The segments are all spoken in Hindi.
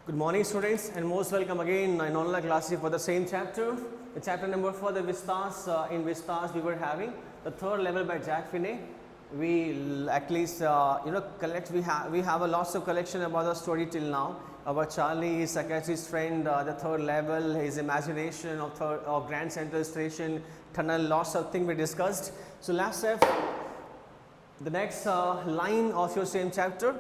Good morning, students, and most welcome again in online classes for the same chapter. The chapter number 4, the Vistas. In Vistas, we were having the third level by Jack Finney. We at least collect. We have a lots of collection about the story till now about Charlie, his psychiatrist friend, the third level, his imagination of Grand Central Station tunnel. Lots of things we discussed. So let's have the next line of your same chapter.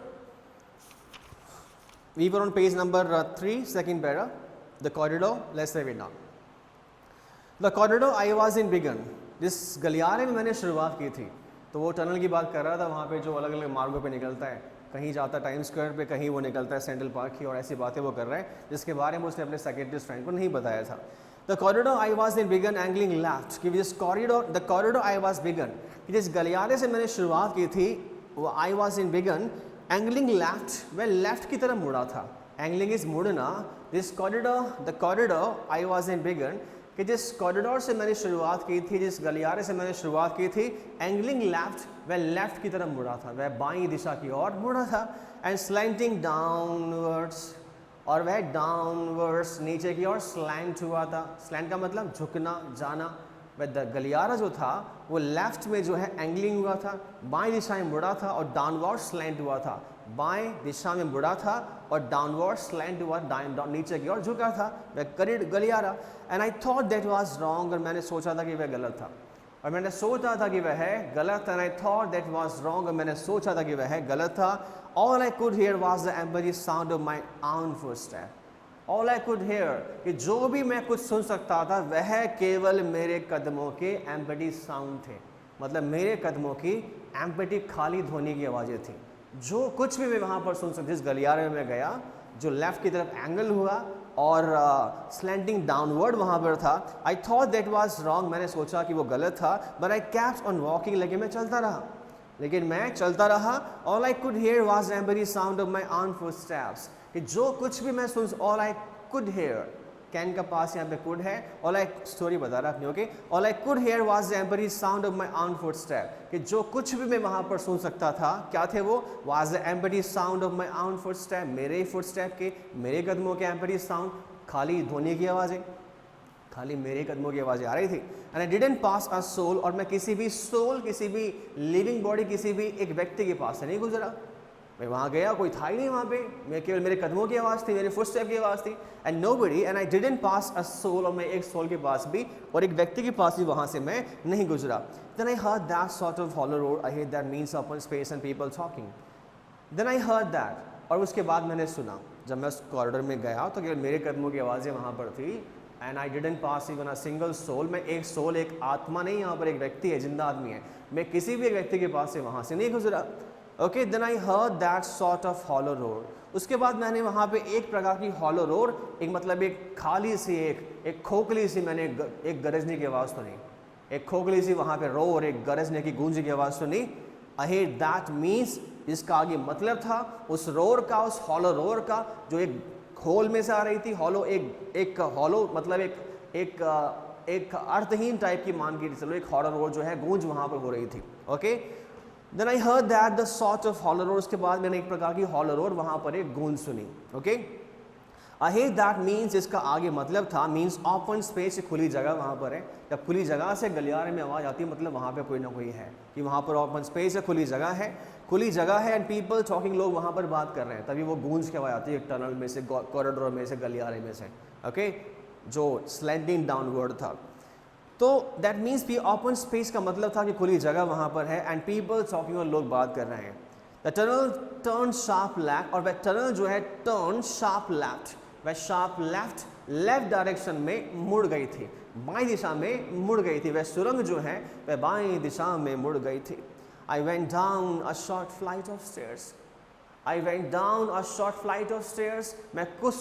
We were on page number 3, second para. The corridor, let's have it now. The corridor I was in begun. जिस गलियारे में मैंने शुरुआत की थी, तो वो टनल की बात कर रहा था, वहाँ पे जो अलग अलग मार्गों पे निकलता है, कहीं जाता टाइम स्क्वायर पे, कहीं वो निकलता है सेंट्रल पार्क की, और ऐसी बातें वो कर रहा है जिसके बारे में उसने अपने साइकियाट्रिस्ट फ्रेंड को नहीं बताया था. The corridor I was in began angling left, कि जिस corridor the corridor I was began, कि जिस गलियारे से मैंने शुरुआत की थी, वो I was in began angling left, वह लेफ्ट की तरफ मुड़ा था. एंगलिंग इज मुड़ना. This corridor, the corridor I was in began, कि जिस कॉरिडोर से मैंने शुरुआत की थी, जिस गलियारे से मैंने शुरुआत की थी, एंगलिंग लेफ्ट, वह लेफ्ट की तरफ मुड़ा था, वह बाईं दिशा की ओर मुड़ा था. एंड स्लैंटिंग डाउनवर्ड्स, और वह डाउनवर्ड्स नीचे की ओर स्लैंट हुआ था. स्लैंट का मतलब झुकना, जाना. वह गलियारा जो था वो लेफ्ट में जो है एंगलिंग हुआ था, बाएं दिशा में मुड़ा था और डाउनवर्ड स्लैंट हुआ था. बाएं दिशा में मुड़ा था और डाउनवर्ड स्लैंट हुआ, नीचे की ओर झुका था वह गलियारा. And I thought that was wrong, और मैंने सोचा था कि वह गलत था, और मैंने सोचा था कि वह गलत. And I thought that was wrong, और मैंने सोचा था कि वह गलत था. All I could hear was the empty sound of my own footstep. All I could hear, कि जो भी मैं कुछ सुन सकता था वह केवल मेरे कदमों के एम्पटी साउंड थे. मतलब मेरे कदमों की एम्पटी, खाली ध्वनि की आवाज़ें थी. जो कुछ भी मैं वहाँ पर सुन सकता, जिस गलियारे में मैं गया, जो लेफ्ट की तरफ एंगल हुआ और स्लैंटिंग डाउनवर्ड वहाँ पर था. I thought that was wrong, मैंने सोचा कि वो गलत था. But I kept on walking, लेकिन मैं चलता रहा, all I could hear was empty sound of my own footsteps, कि जो कुछ भी मैं सुन, ऑल आई कुड हेयर, कैन का पास यहाँ पे कुड है. ऑल आई, स्टोरी बता रहा अपनी, okay. All I could hear was the empty sound of my own footstep, कि जो कुछ भी मैं वहाँ पर सुन सकता था, क्या थे वो? Was the empty sound of my own footstep, मेरे फुटस्टेप के, मेरे कदमों के एम्परी साउंड, खाली ध्वनि की आवाज़ें, खाली मेरे कदमों की आवाज़ें आ रही थी. And I didn't pass a soul, और मैं किसी भी सोल, किसी भी लिविंग बॉडी, किसी भी एक व्यक्ति के पास से नहीं गुजरा. मैं वहाँ गया, कोई था ही नहीं वहाँ पे, मैं केवल मेरे कदमों की आवाज़ थी, मेरे फुटस्टेप की आवाज़ थी. And nobody, and I didn't pass a soul, और मैं एक सोल के पास भी और एक व्यक्ति के पास भी वहाँ से मैं नहीं गुजरा. Then I heard that sort of hollow road ahead that means open space and people talking. Then I heard that, और उसके बाद मैंने सुना, जब मैं उस कॉरिडोर में गया तो केवल मेरे कदमों की आवाज़ें वहाँ पर थी. And I didn't pass even a single soul, मैं एक सोल, एक आत्मा नहीं, यहाँ पर एक व्यक्ति है, जिंदा आदमी है, मैं किसी भी एक व्यक्ति के पास से वहाँ से नहीं गुजरा. Okay. Then I heard that sort of hollow road, उसके बाद मैंने वहाँ पे एक प्रकार की हॉलो रोड, एक मतलब एक खाली सी, एक खोखली सी, मैंने एक गरजने की आवाज़ सुनी, एक खोखली सी वहाँ पे रोर, एक गरजने की गूंज की आवाज़ सुनी. अहेड दैट मीन्स, इसका आगे मतलब था उस रोर का, उस हॉलो रोर का, जो एक होल में से आ रही थी. हॉलो, एक हॉलो मतलब एक अर्थहीन टाइप की, मान के चलो एक हॉलो रोर जो है गूंज वहाँ पर हो रही थी. Okay. Then I heard that the sort of hollow roar, उसके बाद मैंने एक प्रकार की हॉलो रोर वहाँ पर एक गूंज सुनी. ओके. अहेड दैट मीन्स, इसका आगे मतलब था, मीन्स ओपन स्पेस, खुली जगह वहाँ पर है. जब खुली जगह से गलियारे में आवाज़ आती है, मतलब वहाँ पे कोई ना कोई है, कि वहाँ पर ओपन स्पेस है, खुली जगह है. एंड पीपल टॉकिंग, लोग वहाँ पर बात कर रहे हैं, तभी वो गूंज की आवाज़ आती है टनल में से, कॉरिडोर में से, गलियारे में से. ओके. जो स्लैंटिंग डाउनवर्ड था, तो दैट मीन्स भी ओपन स्पेस का मतलब था कि खुली जगह वहाँ पर है. एंड पीपल टॉकिंग, और लोग बात कर रहे हैं. The tunnel turn sharp left, और वह टनल जो है टर्न शार्प लेफ्ट, वह शार्प लेफ्ट डायरेक्शन में मुड़ गई थी, बाईं दिशा में मुड़ गई थी. वह सुरंग जो है वह बाईं दिशा में मुड़ गई थी. I went down a short flight of stairs, I went down a short flight of stairs, मैं कुछ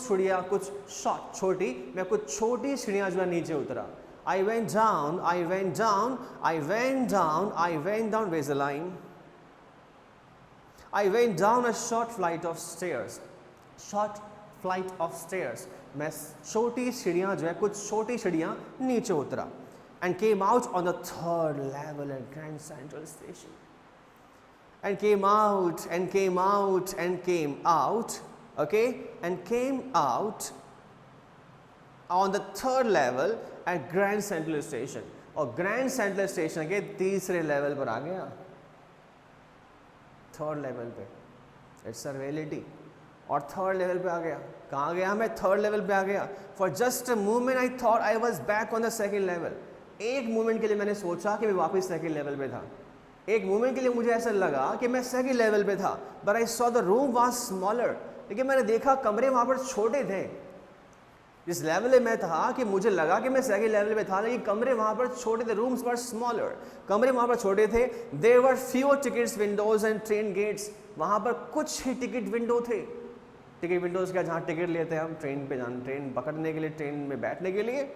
छोटी सीढ़ियाँ जो है नीचे उतरा. I went down, where's the line? I went down a short flight of stairs, मैं छोटी सीढ़ियाँ जो है, कुछ छोटी सीढ़ियाँ नीचे उतरा. And came out on the third level at Grand Central Station. And came out okay, and came out on the third level at Grand Central Station. और ग्रैंड सेंट्रल स्टेशन के तीसरे लेवल पर आ गया, थर्ड लेवल पे, इट्स अ रियलिटी। और थर्ड लेवल पे आ गया, कहाँ गया मैं, थर्ड लेवल पे आ गया। For just a moment I thought I was back on the second level. एक मोमेंट के लिए मैंने सोचा कि मैं वापस सेकेंड लेवल पे था, एक मोमेंट के लिए मुझे ऐसा लगा कि मैं सेकेंड लेवल पे था। But I saw the room was smaller, लेकिन मैंने देखा कमरे वहाँ पर छोटे थे। जिस लेवल में था कि मुझे लगा कि मैं सेकेंड लेवल पे था, लेकिन कमरे वहाँ पर छोटे थे, रूम्स वर स्मॉलर, कमरे वहाँ पर छोटे थे। There were fewer tickets windows and train gates, वहाँ पर कुछ ही टिकट विंडो थे। टिकट विंडोज क्या, जहाँ टिकट लेते हैं हम ट्रेन पे जाना, ट्रेन पकड़ने के लिए, ट्रेन में बैठने के लिए।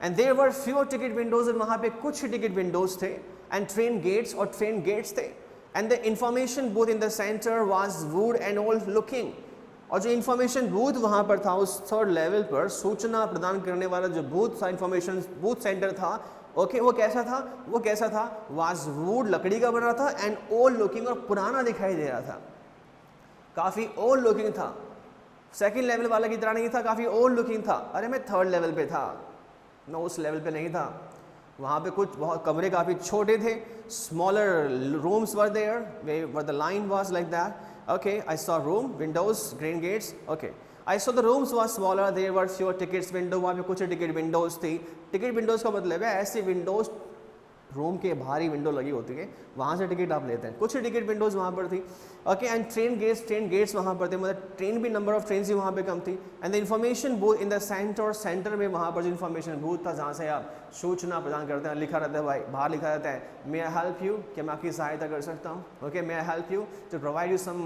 And there were fewer ticket windows, वहाँ पे कुछ ही टिकट विंडोज थे। एंड ट्रेन गेट्स, और ट्रेन गेट्स थे। And the information booth in the centre was wood and old looking, और जो इन्फॉर्मेशन बूथ वहाँ पर था उस थर्ड लेवल पर, सूचना प्रदान करने वाला जो बूथ था, इन्फॉर्मेशन बूथ सेंटर था, ओके, वो कैसा था, वो कैसा था, वाज वुड, लकड़ी का बना था, एंड ओल्ड लुकिंग, और पुराना दिखाई दे रहा था, काफ़ी ओल्ड लुकिंग था। सेकंड लेवल वाला की तरह नहीं था, काफ़ी ओल्ड लुकिंग था। अरे मैं थर्ड लेवल पे था, मैं उस लेवल पे नहीं था। वहाँ पे कुछ बहुत कमरे काफ़ी छोटे थे, smaller rooms were there, were the line was like that. Okay, I saw room, windows, green gates. Okay, I saw the rooms were smaller. There were fewer tickets window. वहाँ पे कुछ टिकट विंडोज थी। टिकट विंडोज का मतलब है ऐसी विंडोज, रूम के बाहरी विंडो लगी होती है, वहाँ से टिकट आप लेते हैं, कुछ टिकट विंडोज वहाँ पर थी। ओके, एंड ट्रेन गेट्स वहाँ पर थे, मतलब ट्रेन भी, नंबर ऑफ ट्रेन ही वहाँ पे कम थी। And the information booth in the centre में, वहाँ पर जो इन्फॉर्मेशन बूथ था जहाँ से आप सूचना प्रदान करते हैं, लिखा रहता है भाई, बाहर लिखा रहता है, मे आई हेल्प यू, क्या मैं आपकी सहायता कर सकता हूँ, okay, may I help you to provide you some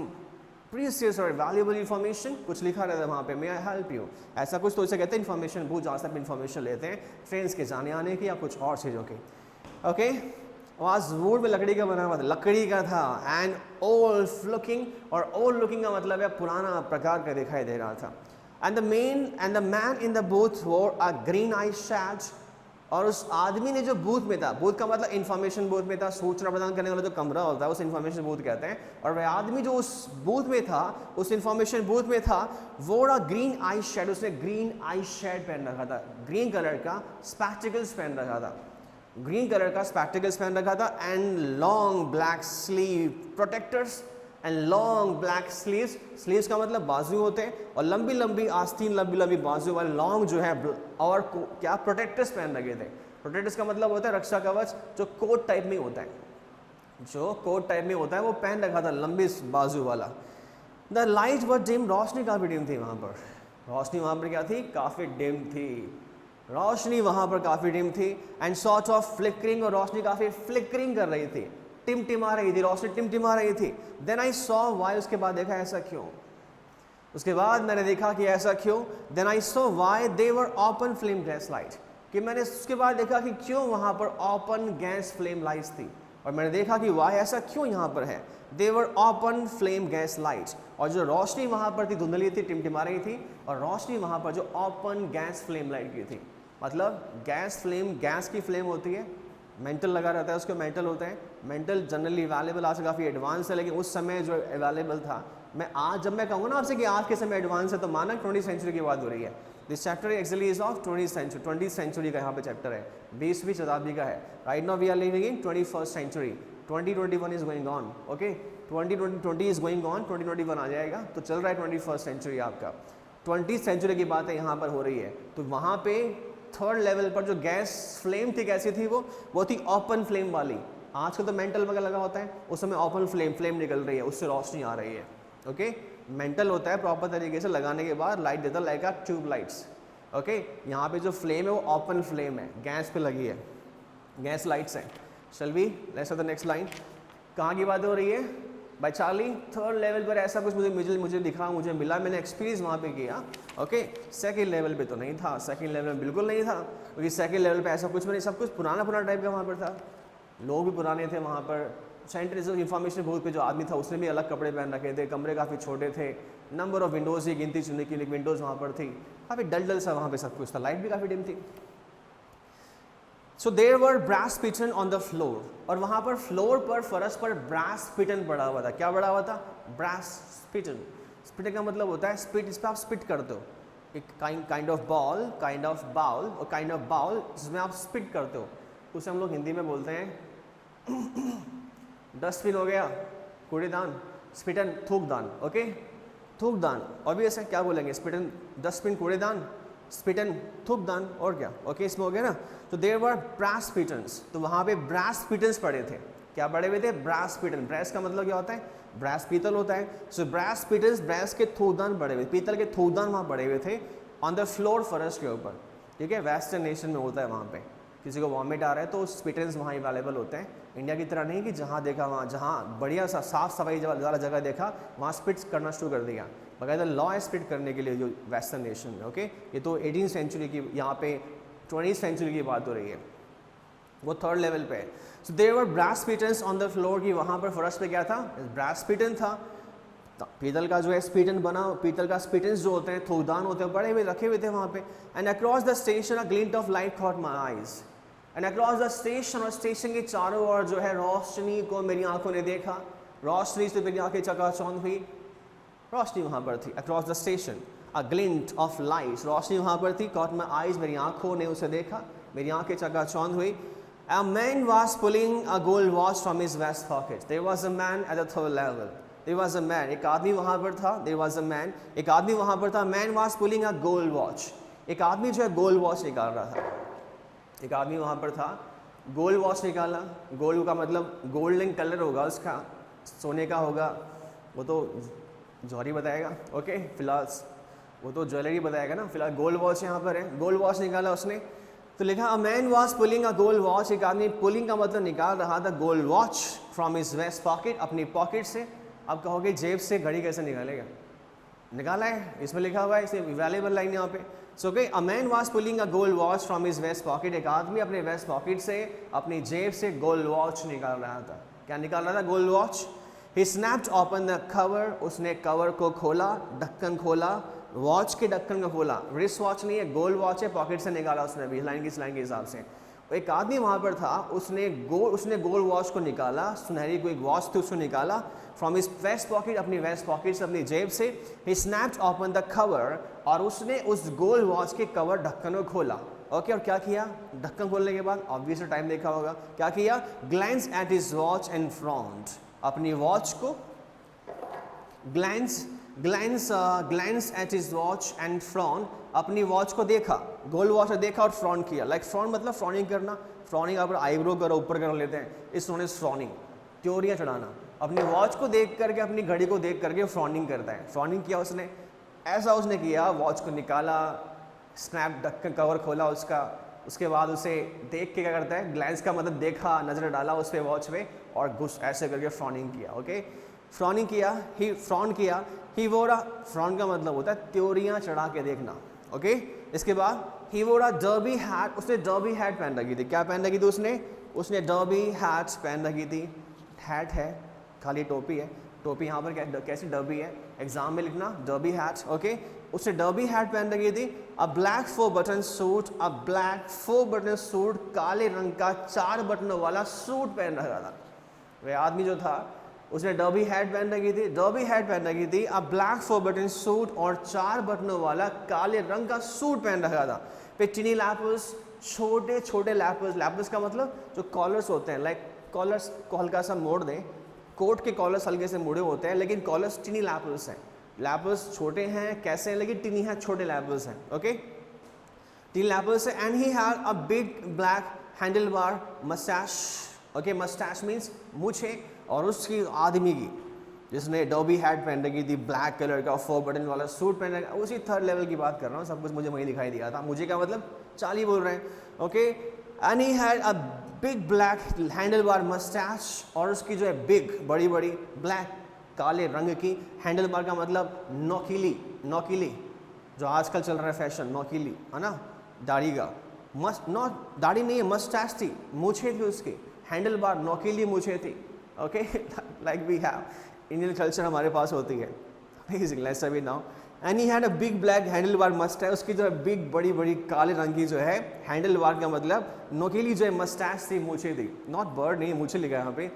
precious और वैल्यूएबल इन्फॉर्मेशन, कुछ लिखा रहता है वहाँ पे, मे आई हेल्प यू, ऐसा कुछ। तो इसे कहते हैं इन्फॉर्मेशन बूथ, जहाँ से आप इन्फॉर्मेशन लेते हैं ट्रेन के जाने आने की या कुछ और चीज़ों की। ओके, वाज वुड में, लकड़ी का बना हुआ था, लकड़ी का था। एंड ओल्ड लुकिंग, और ओल्ड लुकिंग का मतलब है पुराना प्रकार का दिखाई दे रहा था। And the man in the booth वोर अ ग्रीन आई शैड, और उस आदमी ने जो बूथ में था, बूथ का मतलब इन्फॉर्मेशन बूथ में था, सूचना प्रदान करने वाला जो कमरा होता है उस इन्फॉर्मेशन बूथ कहते हैं। और वह आदमी जो उस बूथ में था, उस इन्फॉर्मेशन बूथ में था, वो ग्रीन आई शेड, उसने ग्रीन आई शेड पहन रखा था, ग्रीन कलर का स्पेक्टिकल्स पहन रखा था, ग्रीन कलर का स्पेक्टिकल्स पहन रखा था। And long black sleeve protectors, and long black sleeves, sleeves का मतलब बाजू होते हैं, और लंबी लंबी आस्तीन, लंबी लंबी बाजू वाले लॉन्ग जो है, और क्या प्रोटेक्टर्स पहन रखे थे। प्रोटेक्टर्स का मतलब होता है रक्षा कवच, जो कोट टाइप में होता है, जो कोट टाइप में होता है वो पहन रखा था, लंबी बाजू वाला। द लाइट वर डिम, रोशनी काफ़ी डिम थी वहाँ पर, रोशनी वहाँ पर क्या थी, काफ़ी डिम थी, रोशनी वहाँ पर काफ़ी डिम थी। एंड सॉर्ट ऑफ फ्लिकरिंग, और रोशनी काफ़ी फ्लिकरिंग कर रही थी, टिमटिमा रही थी, रोशनी टिमटिमा रही थी। देन आई सॉ वाई, उसके बाद देखा ऐसा क्यों, उसके बाद मैंने देखा कि ऐसा क्यों। Then I saw why they were open flame gas light, कि मैंने उसके बाद देखा कि क्यों वहाँ पर ओपन गैस फ्लेम लाइट्स थी, और मैंने देखा कि वाई ऐसा क्यों यहाँ पर है। They were open flame gas lights, और जो रोशनी वहाँ पर थी धुंधली थी, टिमटिमा रही थी, और रोशनी वहाँ पर जो ओपन गैस फ्लेम लाइट की थी, मतलब गैस फ्लेम, गैस की फ्लेम होती है, मेंटल लगा रहता है उसके, मेंटल होते हैं, मेंटल जनरली अवेलेबल आज काफ़ी एडवांस है, लेकिन उस समय जो अवेलेबल था, मैं आज जब मैं कहूँगा ना आपसे कि आज के समय एडवांस है, तो माना 20वीं सेंचुरी की बात हो रही है। This chapter actually is of 20वीं सेंचुरी का यहाँ पे चैप्टर है, 20वीं शताब्दी का है। Right now we are living in 21st century, 2021 is going on, okay, 2020 is going on, 2021 आ जाएगा, तो चल रहा है 21st सेंचुरी आपका, 20th सेंचुरी की बातें यहाँ पर हो रही है। तो वहाँ पे थर्ड लेवल पर जो गैस फ्लेम थी, कैसी थी वो थी ओपन फ्लेम वाली। आजकल तो मेंटल वगैरह लगा होता है, उस समय ओपन फ्लेम निकल रही है, उससे रोशनी आ रही है, ओके। मेंटल होता है प्रॉपर तरीके से लगाने के बाद लाइट देता है, लाइक आ ट्यूब लाइट्स, ओके। यहाँ पे जो फ्लेम है वो ओपन फ्लेम है, गैस पे लगी है, गैस लाइट्स हैं। Shall we let's the next line, कहाँ की बात हो रही है भाई चार्ली, थर्ड लेवल पर ऐसा कुछ मुझे दिखा, मुझे मिला, मैंने एक्सपीरियंस वहाँ पे किया, ओके। सेकंड लेवल पे तो नहीं था, सेकंड लेवल में बिल्कुल नहीं था, क्योंकि सेकंड लेवल पे ऐसा कुछ नहीं, सब कुछ पुराना टाइप का वहाँ पर था, लोग भी पुराने थे वहाँ पर। सेंटर जो इन्फॉर्मेशन बूथ पे जो आदमी था उसने भी अलग कपड़े पहन रखे थे, कमरे काफ़ी छोटे थे, नंबर ऑफ विंडोज़ की गिनती चुनने के लिए विंडोज़ वहाँ पर थी, काफ़ी डल सा वहाँ पे सब कुछ था, लाइट भी काफ़ी डिम थी। So there were brass spittoons on the floor, और वहाँ पर फ्लोर पर, फर्श पर ब्रास पिटन पड़ा हुआ था। क्या पड़ा हुआ था? ब्रास पिटन। स्पिटिंग का मतलब होता है स्पिट, इस पर आप स्पिट करते हो, एक kind of ball, kind of bowl और काइंड ऑफ बाउल जिसमें आप स्पिट करते हो, उसे हम लोग हिंदी में बोलते हैं डस्टबिन हो गया, कूड़ेदान, स्पिटन थूकदान, ओके, थूकदान। और भी ऐसे क्या बोलेंगे, स्पिटन डस्टबिन कूड़ेदान, स्पिटन थूकदान, और क्या, ओके, इसमें हो गया ना। तो देयर वर ब्रास स्पिटन्स, तो वहाँ पे ब्रास स्पिटन्स पड़े थे, क्या पड़े हुए थे, ब्रास स्पिटन। ब्रास का मतलब क्या होता है, ब्रास पीतल होता है, सो ब्रास स्पिटन्स, ब्रास के थूकदान पड़े हुए, पीतल के थूकदान वहाँ पड़े हुए थे ऑन द फ्लोर, फर्श के ऊपर, ठीक है। वेस्टर्न नेशन में होता है वहाँ पे, किसी को वॉमिट आ रहा है तो स्पिटन्स वहाँ अवेलेबल होते हैं। इंडिया की तरह नहीं कि जहाँ देखा वहाँ, जहाँ बढ़िया सा साफ सफाई वाला जगह देखा वहाँ स्पिट करना शुरू कर दिया, बकायदा लॉ है स्पिट करने के लिए जो वेस्टर्न नेशन में, ओके। ये तो 18वीं सेंचुरी की, यहाँ पे 20वीं सेंचुरी की बात हो रही है, वो थर्ड लेवल पे है। So there were brass spittoons on the floor, की वहाँ पर फर्श पे क्या था, ब्रास स्पिटन था, पीतल का जो है स्पिटन बना, पीतल का स्पिटन्स जो होते हैं, थूकदान होते हैं, बड़े हुए रखे हुए थे वहाँ पे। And across the station a glint of light cot my eyes, and across the station, और स्टेशन के चारों ओर जो है रोशनी को मेरी आंखों ने देखा, रोशनी से मेरी आंखें चकाचौंध हुई, रोशनी वहाँ पर थी। Across the station a glint of light, रोशनी वहाँ पर थी, कॉट माय आईज, मेरी आंखों ने उसे देखा, मेरी आंखें चकाचौंध हुई। A man was pulling a gold watch from his vest pocket. There was a man at the third level. There was a man, एक आदमी वहाँ पर था, there was a man, एक आदमी वहाँ पर था, man was pulling a gold watch. एक आदमी जो है गोल्ड वॉच निकाल रहा था, एक आदमी वहाँ पर था, गोल्ड वॉच निकाला, गोल्ड का मतलब गोल्डन कलर होगा उसका, सोने का होगा, वो तो जौहरी बताएगा, ओके, फिलहाल वो तो ज्वेलरी बताएगा ना, फिलहाल गोल्ड वॉच यहाँ पर है, गोल्ड वॉच निकाला उसने। तो लिखा a man was pulling a gold watch, एक आदमी पुलिंग का मतलब निकाल रहा था gold watch from his waist pocket, अपनी पॉकेट से। अब कहोगे जेब से घड़ी कैसे निकालेगा, निकाला है, इसमें लिखा हुआ है, इसे वैल्यूएबल लाइन यहाँ पे। सो के a man was pulling a gold watch from his waist pocket, एक आदमी अपने वेस्ट पॉकेट से, अपनी जेब से गोल्ड वॉच निकाल रहा था। क्या निकाल रहा था, gold watch. He snapped open the cover, उसने कवर को खोला, ढक्कन खोला, वॉच के ढक्कन को खोला, रिस्ट वॉच नहीं है, गोल्ड वॉच है, पॉकेट से निकाला उसने भी, लाइन के हिसाब से। एक आदमी वहाँ पर था, उसने गोल्ड वॉच को निकाला, सुनहरी कोई वॉच थी उसको निकाला, फ्रॉम हिज वेस्ट पॉकेट, अपनी वेस्ट पॉकेट से, अपनी जेब से। ही स्नैप्ड ओपन द कवर, और उसने उस गोल्ड वॉच के कवर ढक्कन को खोला, ओके। और क्या किया, ढक्कन खोलने के बाद ऑब्वियसली टाइम देखा होगा, क्या किया, glans at his watch and front, अपनी वॉच को glans at his watch and frown, अपनी वॉच को देखा, गोल्ड वॉच देखा और फ्रॉन किया। लाइक फ्रॉन मतलब फ्रॉनिंग करना, फ्रॉनिंग आप आईब्रो करो, ऊपर कर लेते हैं, इस नोन इज फ्रॉनिंग, त्योरियाँ चढ़ाना। अपनी वॉच को देख करके, अपनी घड़ी को देख करके फ्रॉनिंग करता है, फ्रॉनिंग किया उसने, ऐसा उसने किया, वॉच को निकाला, स्नैप ढक्कन कवर खोला उसका, उसके बाद उसे देख के क्या करता है, ग्लैंस का मतलब देखा, नज़र डाला उस पर वॉच पे, और घुस ऐसे करके फ्रॉनिंग किया, ओके। फ्रॉनिंग किया, ही फ्रॉन किया, ही वोरा, फ्रॉन का मतलब होता है त्योरियाँ चढ़ा के देखना, ओके। इसके बाद ही वोरा डर्बी हैट, उसने डर्बी हैट पहन रखी थी, क्या पहन रखी थी उसने डर्बी हैट पहन रखी थी, हैट है खाली टोपी है, टोपी यहाँ पर कैसी डर्बी है, एग्जाम में लिखना डर्बी हैट, ओके। उसने डर्बी हैट पहन रखी थी। अ ब्लैक 4 बटन सूट, अ ब्लैक 4 बटन सूट, काले रंग का 4 बटनों वाला सूट पहन रखा था। वह आदमी जो था उसने डर्बी हैट पहन रखी थी, डर्बी हैट पहन रखी थी, अब ब्लैक 4 बटन सूट, और 4 बटनों वाला काले रंग का सूट पहन रखा था। फिर टिनी लैपर्स, छोटे छोटे लैपर्स, लैपर्स का मतलब जो कॉलर्स होते हैं, लाइक कॉलर्स को हल्का सा मोड़ दें, कोट के कॉलर्स हल्के से मुड़े होते हैं, लेकिन कॉलर्स टिनी लैपर्स हैं, लैपर्स छोटे हैं, कैसे हैं, लेकिन टिनी हैं, छोटे लैपर्स हैं, ओके, टिनी लैपर्स है। And he had a big black handlebar moustache, okay, moustache means मूछे, और उसकी आदमी की जिसने डर्बी हैट पहन रखी थी, ब्लैक कलर का 4 बटन वाला सूट पहन रखा, उसी थर्ड लेवल की बात कर रहा हूँ, सब कुछ मुझे वहीं दिखाई दिया था, मुझे क्या मतलब चाली बोल रहे हैं, okay. And he had a big black handlebar moustache, और उसकी जो है बिग बड़ी बड़ी ब्लैक काले रंग की, हैंडल बार का मतलब नोकीली, नोकीली जो आजकल चल रहा है फैशन, नोकीली है ना, दाढ़ी का, नॉट दाढ़ी नहीं है, मस्टैश थी, मूछें थी उसकी, हैंडल बार नोकीली मूछें थी, okay, like we have Indian culture हमारे पास होती है, अमेजिंग, लेट्स अभी now. And he had a big black handlebar moustache, उसकी जो है बिग बड़ी बड़ी काले रंग की जो है हैंडल बार का मतलब नोकीली जो है मस्टैश थी, मूछें थी, नॉट बर्ड नहीं, मूछें लिखा है यहाँ पे।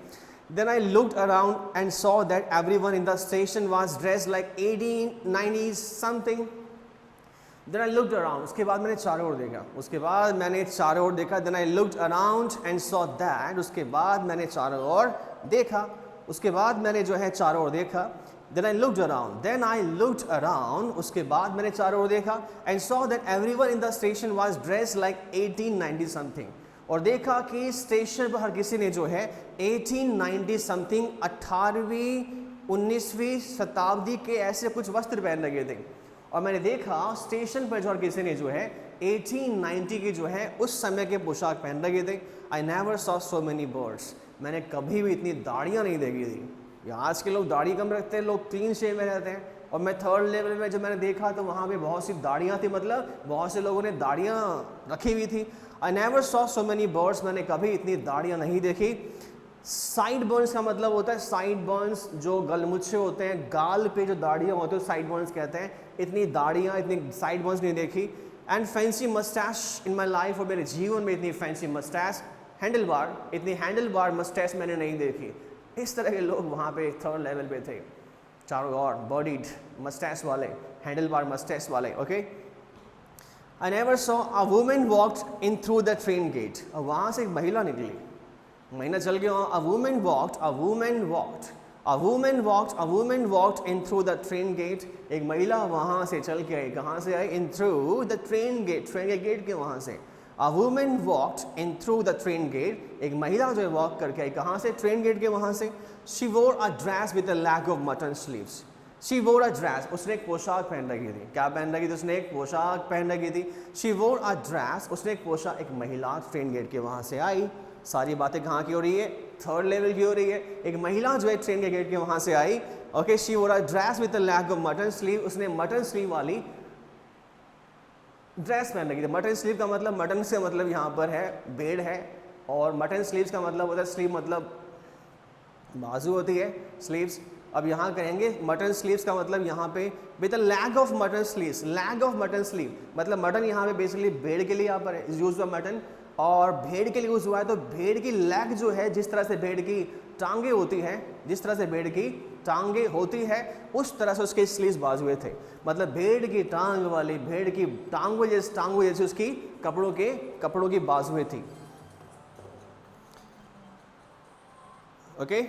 Then I looked around and saw that everyone in the station was dressed like 1890s something. Then I looked around. उसके बाद मैंने चारों ओर देखा. उसके बाद मैंने चारों ओर देखा. Then I looked around and saw that. उसके बाद मैंने चारों ओर देखा. उसके बाद मैंने जो है चारों ओर देखा. Then I looked around. Then I looked around. उसके बाद मैंने चारों ओर देखा and saw that everyone in the station was dressed like 1890 something. और देखा कि स्टेशन पर हर किसी ने जो है 1890 समथिंग 18वीं 19वीं शताब्दी के ऐसे कुछ वस्त्र पहन लगे थे. और मैंने देखा स्टेशन पर जो हर किसी ने जो है 1890 की जो है उस समय के पोशाक पहन लगे थे. I never saw so many birds. मैंने कभी भी इतनी दाढ़ियाँ नहीं देखी थी. आज के लोग दाढ़ी कम रखते हैं, लोग क्लीन शेव में रहते हैं. और मैं थर्ड लेवल में जब मैंने देखा तो वहाँ पे बहुत सी दाढ़ियाँ थी, मतलब बहुत से लोगों ने दाढ़ियाँ रखी हुई थी. I never saw so many birds. मैंने कभी इतनी दाढ़ियाँ नहीं देखी. साइड बर्न्स का मतलब होता है साइड बर्न्स, जो गलमुच्छे होते हैं, गाल पे जो दाढ़ियाँ होती है साइड बर्न्स कहते हैं. इतनी दाढ़ियाँ, इतनी साइड बर्न्स नहीं देखी. And fancy moustache in my life. और मेरे जीवन में इतनी फैंसी मस्टैश, हैंडल बार, इतनी हैंडल बार मस्टैश मैंने नहीं देखी. इस तरह के लोग वहाँ पे थर्ड लेवल पे थे, चारों ओर बॉडीड मस्टैश वाले, हैंडल बार मस्टैश वाले. Okay. I never saw a woman walked in through the train gate. और वहाँ से एक महिला निकली. महीना चल गया. A woman walked, a woman walked, a woman walked, a woman walked in through the train gate. एक महिला वहाँ से चल के आई. कहाँ से आई? In through the train gate. Train के गेट के वहाँ से. A woman walked in through the train gate. एक महिला जो है वॉक करके आई. कहाँ से? ट्रेन गेट के वहाँ से. She wore a dress with a leg of mutton sleeves. She wore a dress. उसने एक पोशाक पहन रखी थी. क्या पहन रखी थी? उसने एक पोशाक पहन रखी थी. She wore a dress. उसने एक पोशाक, एक महिला ट्रेन गेट के वहाँ से आई. सारी बातें कहाँ की हो रही है? थर्ड लेवल की हो रही है. एक महिला जो है ट्रेन के गेट के वहाँ से आई. Okay. She wore a dress with a leg of mutton sleeve. उसने मटन स्लीव वाली ड्रेस पहन रखी थी. मटन स्लीव का मतलब, मटन से मतलब यहाँ पर है बेड़ है, और मटन स्लीव्स का मतलब होता है, स्लीव मतलब बाजू होती है, स्लीव्स. अब यहाँ करेंगे मटन स्लीव्स का मतलब यहाँ पे with a leg of mutton sleeves. Lag of mutton sleeve मतलब मटन यहाँ पे बेसिकली भेड़ के लिए यहाँ पर यूज हुआ मटन, और भेड़ के लिए यूज हुआ है. तो भेड़ की लैग जो है, जिस तरह से भेड़ की टांगे होती हैं, जिस तरह से भेड़ की टांगे होती है, उस तरह से उसके स्लीव्स बाजुए थे. मतलब भेड़ की टांग वाली, भेड़ की टांगों जैसे उसकी कपड़ों की बाजुएं थी. ओके.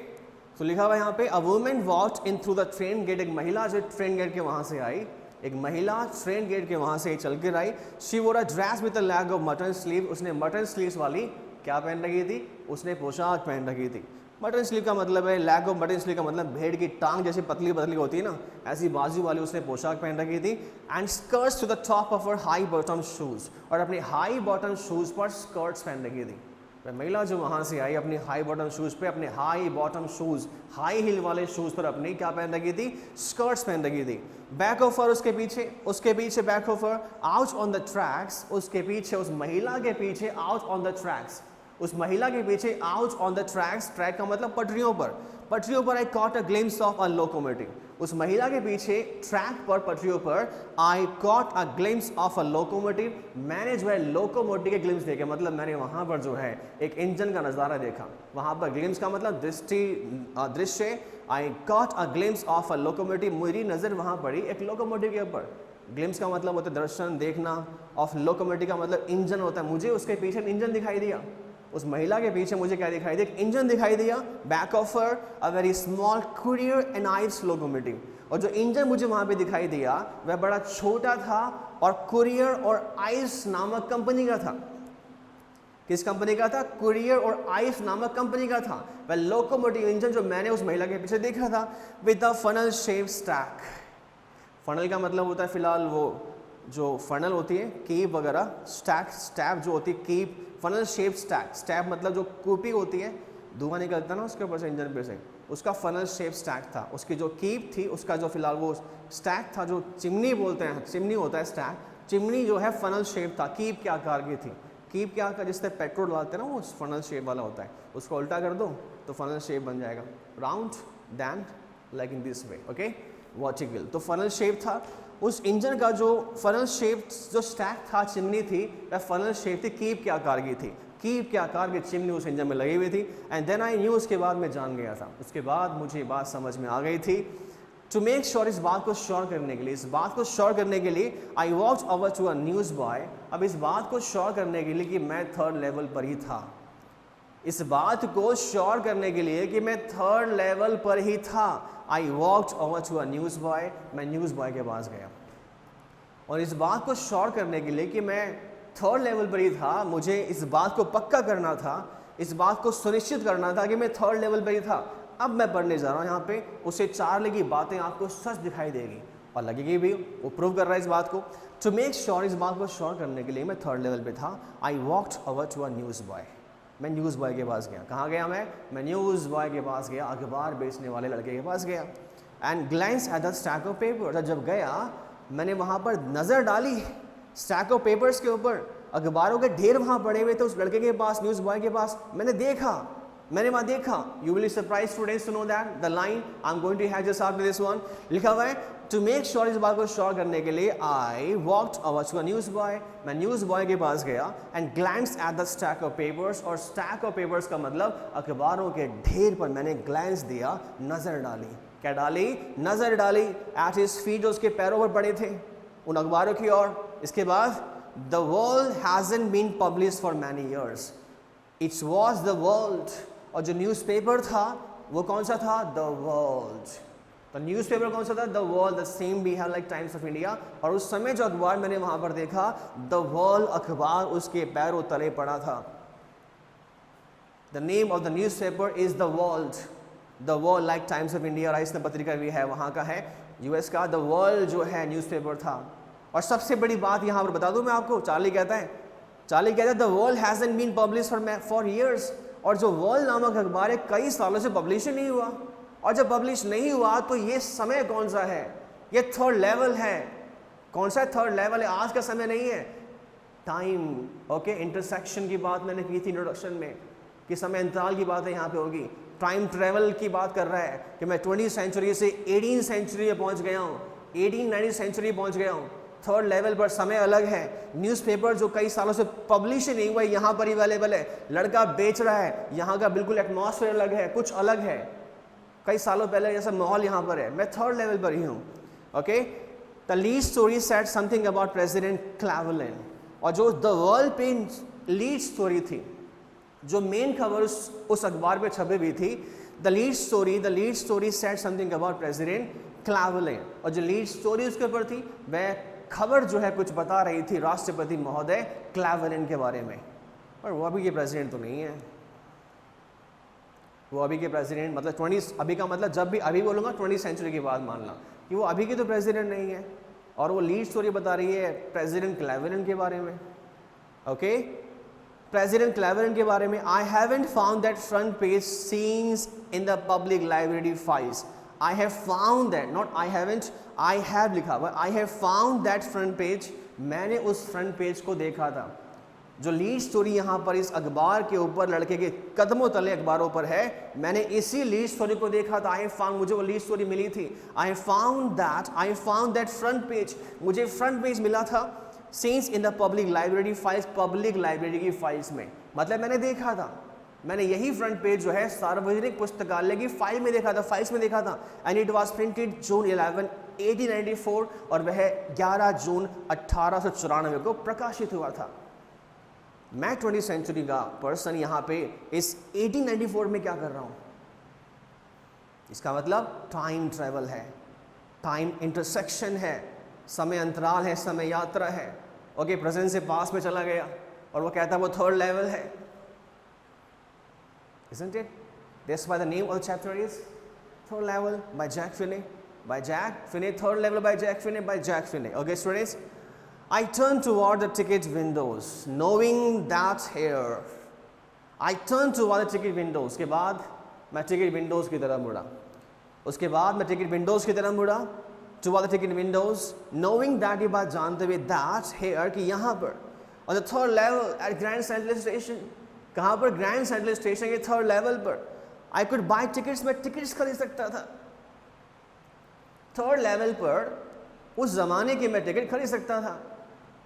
तो लिखा हुआ यहाँ पे, a woman walked in through the train gate. एक महिला जो ट्रेन गेट के वहाँ से आई. एक महिला ट्रेन गेट के वहाँ से चल कर आई. She wore a dress with a leg of mutton sleeve. उसने मटन स्लीव्स वाली क्या पहन रखी थी? उसने पोशाक पहन रखी थी. मटन स्लीव का मतलब है, लैग ऑफ मटन स्लीव का मतलब भेड़ की टांग जैसे पतली पतली होती है ना, ऐसी बाजू वाली उसने पोशाक पहन रखी थी. And skirts to the top of her high bottom shoes. और अपने हाई बॉटम शूज पर स्कर्ट्स पहन रखी थी. महिला जो वहाँ से आई अपनी हाई बॉटम शूज़ पे, अपने high bottom shoes, high heel वाले शूज़ पर अपनी क्या पहन रखी थी? स्कर्ट्स पहन रखी थी. बैक ऑफ हर, उसके पीछे back of her, out on the tracks. उसके पीछे, उस महिला के पीछे, आउट ऑन द ट्रैक्स. उस महिला के पीछे out on the tracks. Track का मतलब पटरियों पर आई caught a glimpse of a locomotive. उस महिला के पीछे ट्रैक पर, पटरियों पर, आई caught a glimpse of a locomotive. मैंने जो है लोकोमोटिव के ग्लिम्स देखे, मतलब मैंने वहाँ पर जो है एक इंजन का नज़ारा देखा. वहाँ पर ग्लिम्स का मतलब दृश्य. आई caught a glimpse of a locomotive. मेरी नज़र वहाँ पड़ी एक लोकोमोटिव के ऊपर. ग्लिम्स का मतलब होता है दर्शन, देखना. ऑफ लोकोमोटिव का मतलब इंजन होता है. मुझे उसके पीछे इंजन दिखाई दिया. उस महिला के पीछे मुझे क्या दिखाई दिया? इंजन दिखाई दिया. Back of her a very small courier and ice locomotive. और जो इंजन मुझे वहाँ पे दिखाई दिया वह बड़ा छोटा था और कुरियर और आइस नामक कंपनी का था. किस कंपनी का था? कुरियर और आइस नामक कंपनी का था. वह लोकोमोटिव इंजन जो मैंने उस महिला के पीछे देखा था, with a funnel shape stack. Funnel का मतलब होता है फिलहाल वो जो फनल होती है, कीप वगैरह, स्टैप जो होती है कीप, फनल शेप स्टैक मतलब जो कूपी होती है, धुआं निकलता है ना उसके ऊपर से, इंजन पे से, उसका फनल शेप स्टैक था. उसकी जो कीप थी, उसका जो फिलहाल वो स्टैक था, जो चिमनी बोलते हैं, चिमनी होता है स्टैक, चिमनी जो है फनल शेप था, कीप के आकार की थी. कीप के आकार जिससे पेट्रोल डालते हैं ना, वो फनल शेप वाला होता है. उसको उल्टा कर दो तो फनल शेप बन जाएगा, round then like in this way. Okay. Vertical. तो फनल शेप था. उस इंजन का जो फनल शेप जो स्टैक था, चिमनी थी, वह फनल शेप थी, कीप के आकार की थी. कीप के आकार की चिमनी उस इंजन में लगी हुई थी। एंड देन आई न्यू, उसके बाद मैं जान गया था, उसके बाद मुझे बात समझ में आ गई थी। टू मेक श्योर, इस बात को श्योर करने के लिए, इस बात को श्योर करने के लिए I walked over to a newsboy. अब इस बात को श्योर करने के लिए कि मैं 3rd लेवल पर ही था, इस बात को श्योर करने के लिए कि मैं 3rd लेवल पर ही था, I walked over to a newsboy, मैं न्यूज़ बॉय के पास गया। और इस बात को श्योर करने के लिए कि मैं 3rd लेवल पर ही था, मुझे इस बात को पक्का करना था, इस बात को सुनिश्चित करना था कि मैं 3rd लेवल पर ही था। अब मैं पढ़ने जा रहा हूँ यहाँ पे, उसे 4 लगी बातें आपको सच दिखाई देगी और लगेगी भी, वो प्रूव कर रहा है इस बात को। टू मेक श्योर, इस बात को श्योर करने के लिए मैं 3rd लेवल पे था, I walked over to a newsboy, मैं न्यूज़ बॉय के पास गया। कहाँ गया मैं न्यूज़ बॉय के पास गया, अखबार बेचने वाले लड़के के पास गया। And glance at the stack of paper, जब गया मैंने वहाँ पर नज़र डाली स्टैक ऑफ पेपर्स के ऊपर, अखबारों के ढेर वहाँ पड़े हुए थे उस लड़के के पास, न्यूज़ बॉय के पास। मैंने वहाँ देखा। You will surprise students to know that the line I am going to have just after this one, लिखा हुआ है टू मेक श्योर, इस बात को श्योर करने के लिए I walked over to a newsboy, मैं न्यूज़ बॉय के पास गया। And glance at the stack of papers, और स्टैक ऑफ पेपर्स का मतलब अखबारों के ढेर पर मैंने ग्लैंस दिया, नज़र डाली। क्या डाली? नज़र डाली। एट हिज फीट, जो उसके पैरों पर पड़े थे, उन अखबारों की ओर। इसके बाद the World hasn't been published for many years, it's was the World, और जो न्यूज़पेपर था वो कौन सा था? The world. तो न्यूज़पेपर कौन सा था? The World. The same we have like Times of India. और उस समय जो अखबार मैंने वहाँ पर देखा, द वर्ल्ड अखबार उसके पैरों तले पड़ा था। The name of the newspaper is the World, the world like Times of India. Rice पत्रिका भी है, वहाँ का है, यूएस का। द वर्ल्ड जो है न्यूज़पेपर था। और सबसे बड़ी बात यहाँ पर बता दूँ मैं आपको, चार्ली कहता है the World hasn't been published for years, और जो वर्ल्ड नामक अखबार है कई सालों से पब्लिश ही नहीं हुआ। और जब पब्लिश नहीं हुआ तो ये समय कौन सा है? ये 3rd लेवल है। कौन सा 3rd लेवल है? आज का समय नहीं है, टाइम। ओके, इंटरसेक्शन की बात मैंने की थी इंट्रोडक्शन में कि समय अंतराल की बात है यहाँ पे होगी। टाइम ट्रेवल की बात कर रहा है कि मैं 20वीं सेंचुरी से 18वीं सेंचुरी में पहुँच गया हूँ, 18वीं सेंचुरी पहुँच गया हूँ। 3rd लेवल पर समय अलग है। न्यूज़पेपर जो कई सालों से पब्लिश ही नहीं हुआ, यहाँ पर अवेलेबल है, लड़का बेच रहा है, यहाँ का बिल्कुल एटमॉस्फेयर अलग है, कुछ अलग है, कई सालों पहले जैसा माहौल यहाँ पर है। मैं 3rd लेवल पर ही हूँ। Okay, the lead story said something about President Cleveland, और जो द वर्ल्ड पे लीड स्टोरी थी, जो मेन खबर उस अखबार पे छपी हुई थी, the lead story said something about President Cleveland, और जो लीड स्टोरी उसके ऊपर थी वह खबर जो है कुछ बता रही थी राष्ट्रपति महोदय क्लेवेलैंड के बारे में। और वो अभी के प्रेसिडेंट तो नहीं है, वो अभी के प्रेसिडेंट मतलब 20 अभी का मतलब जब भी अभी बोलूँगा 20वीं सेंचुरी की बात मानना कि वो अभी के तो प्रेसिडेंट नहीं है। और वो लीड स्टोरी बता रही है प्रेसिडेंट क्लेवेलैंड के बारे में। ओके, प्रेसिडेंट क्लेवेलैंड के बारे में। I haven't found that front page scenes in the public library files. I have found that, not I haven't, I have लिखा हुआ। I have found that front page, मैंने उस फ्रंट पेज को देखा था। जो लीड स्टोरी यहाँ पर इस अखबार के ऊपर लड़के के कदमों तले अखबारों पर है, मैंने इसी लीड स्टोरी को देखा था। I found, मुझे वो लीड स्टोरी मिली थी। I found that front page, मुझे फ्रंट पेज मिला था। Since in the public library files, public library की फाइल्स में, मतलब मैंने देखा था, मैंने यही फ्रंट पेज जो है सार्वजनिक पुस्तकालय की फाइल में देखा था, फाइल्स में देखा था। एंड इट वाज प्रिंटेड जून 11, 1894, और वह 11 जून 1894 को प्रकाशित हुआ था। मैं 20वीं सेंचुरी का पर्सन यहाँ पे इस 1894 में क्या कर रहा हूँ? इसका मतलब टाइम ट्रेवल है, टाइम इंटरसेक्शन है, समय अंतराल है, समय यात्रा है। ओके, प्रेजेंट से पास्ट में चला गया और वो कहता है वो 3rd लेवल है। Isn't it? That's why the name of the chapter is 3rd level by Jack Finney. 3rd level by Jack Finney. Okay, students, I turned toward the ticket windows, knowing that here. I turned toward the ticket windows. के बाद मैं टिकट विंडोज़ की तरफ मुड़ा। उसके बाद मैं टिकट विंडोज़ की तरफ मुड़ा, toward the ticket windows, knowing that, ये बात जानते हुए that here कि यहाँ पर on the 3rd level at Grand Central Station, कहाँ पर? ग्रैंड सेंट्रल स्टेशन के 3rd लेवल पर। आई कुड बाई टिकट्स, मैं टिकट्स खरीद सकता था। 3rd लेवल पर उस जमाने के मैं टिकट खरीद सकता था।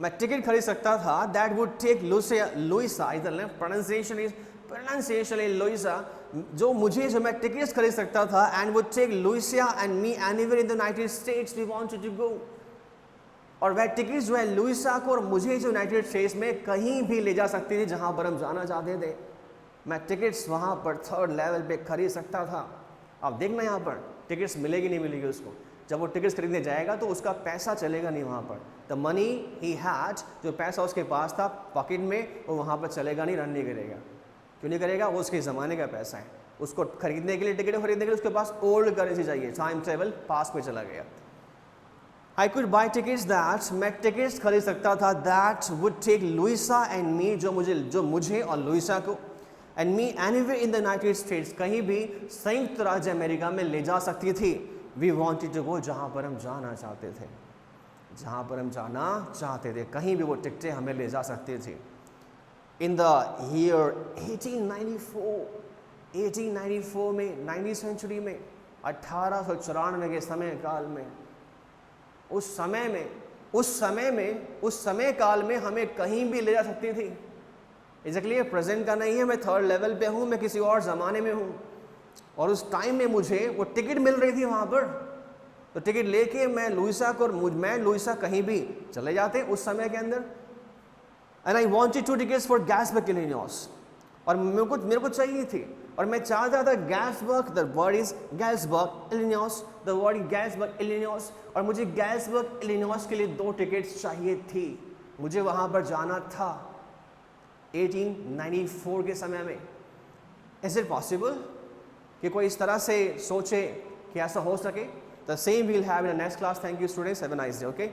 मैं टिकट खरीद सकता था, दैट वुड टेक लुइसा, इधर प्रोनाउंसिएशन इज लुइसा, जो मैं टिकट्स खरीद सकता था, and would take Louisa and me anywhere in the United States we wanted to go, और वह टिकट्स जो है लुइसा को और मुझे जो यूनाइटेड स्टेट्स में कहीं भी ले जा सकती थी जहां पर हम जाना चाहते थे। मैं टिकट्स वहां पर 3rd लेवल पे खरीद सकता था। अब देखना यहाँ पर टिकट्स मिलेगी नहीं मिलेगी उसको, जब वो टिकट्स खरीदने जाएगा तो उसका पैसा चलेगा नहीं वहाँ पर, द मनी ही हैड, जो पैसा उसके पास था पॉकेट में, वो वहाँ पर चलेगा नहीं, रन नहीं करेगा। क्यों नहीं करेगा? वो उसके ज़माने का पैसा है, उसको खरीदने के लिए, टिकट खरीदने के लिए उसके पास ओल्ड करेंसी चाहिए, टाइम ट्रेवल पास पे चला गया। I could buy tickets that, मैं टिकट्स खरीद सकता था, that would take Luisa and me, जो मुझे और लुइसा को, and me anywhere in the United States, कहीं भी संयुक्त राज्य अमेरिका में ले जा सकती थी। वी वॉन्टेड टू गो, जहाँ पर हम जाना चाहते थे, जहाँ पर हम जाना चाहते थे, कहीं भी वो टिकटें हमें ले जा सकती थी। इन द ईयर 1894 में, 19वीं सेंचुरी में, 1894 के समय काल में, उस समय काल में हमें कहीं भी ले जा सकती थी। एग्जैक्टली प्रेजेंट का नहीं है, मैं 3rd लेवल पे हूँ, मैं किसी और ज़माने में हूँ, और उस टाइम में मुझे वो टिकट मिल रही थी वहाँ पर, तो टिकट लेके मैं लुइसा कहीं भी चले जाते उस समय के अंदर। And I wanted 2 tickets for Galesburg Illinois, और मेरे को चाहिए थी, और मैं चाहता था Galesburg, the word is Galesburg Illinois, the word is Galesburg Illinois, और मुझे गैल्सबर्ग इलिनॉइस के लिए 2 टिकट्स चाहिए थी, मुझे वहाँ पर जाना था 1894 के समय में। इज इट पॉसिबल कि कोई इस तरह से सोचे कि ऐसा हो सके? The same we'll have in the next class. Thank you students, have a nice day. Okay.